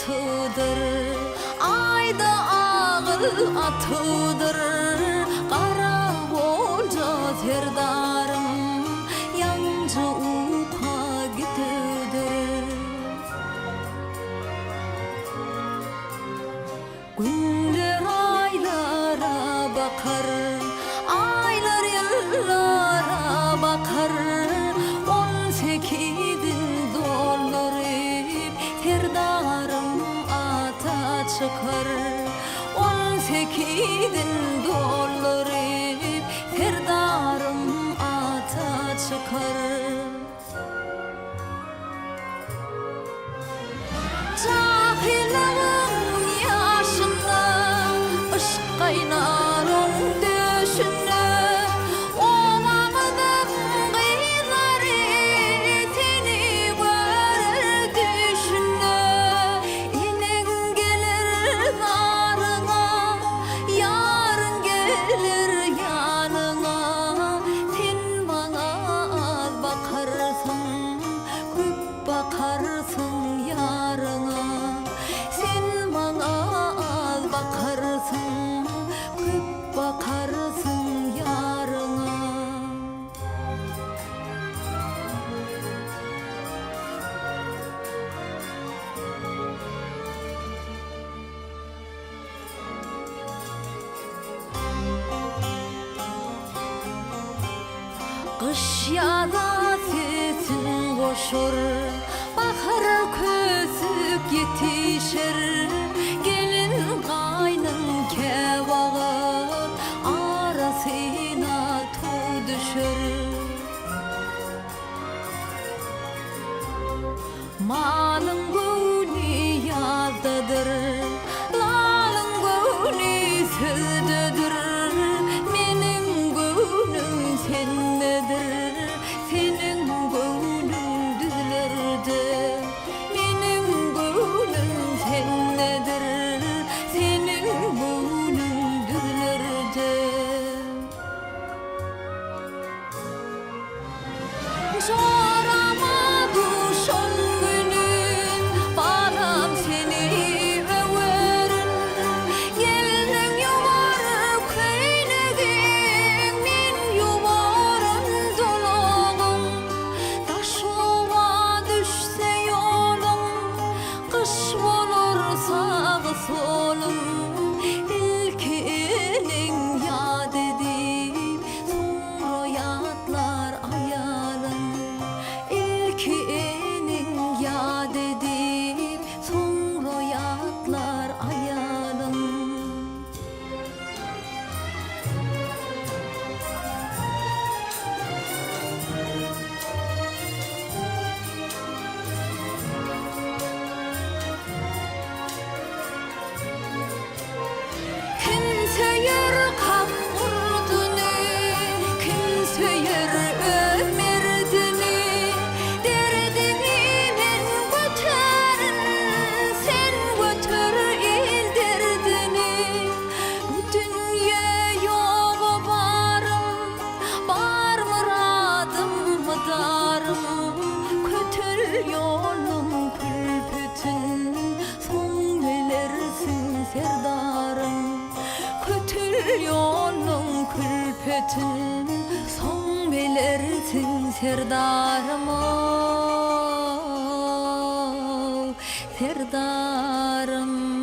atıdır, ayda ağıl atıdır. Qara bolca terdarım, yancı uqa gitüdür. Günler aylara bakar, aylar yıllara bakar. 18'in doldurup terdarım ata çıkar. 18'in doldurup terdarım ata çıkar. Cahilin yaşında ışık kaynar on döşünde. Olamıdım kıyıları seni görür düşünde. İnen gelir narına, yarın gelir yanına. Sen bana az bakarsın, köp bakarsın yarına. Sen bana az bakarsın, köp bakarsın yarına. Kış yada sesin koşur, bahar közüp yetişir. Gelin kaynın kevağın arasına tu düşür. Malın günü yazdadır, lalın günü sözdedir. Menin günüm sendedir, senin günün düzlerde. Menin günüm sendedir, senin günün düzlerde. Sorama duşun günün, balam seni överin. Gelin yuvarım köynegim, min yuvarım dolağım. Taşova düşse yolum, kış olur sağı solum. İlki elin yad edip, sonra yatlar ayalım. İlki elin yad edip, sonra yatlar ayalım. Kim söyür kan vurdunu, kim söyür ömerdini. Derdini men götürün, sen götür el derdini. Dünya yoğu barım, bar muradım darım. Kötür yolum külpütün, son velersin serdarım. Kötür yolum külpütün, son velersin serdarım. Oh, serdarım.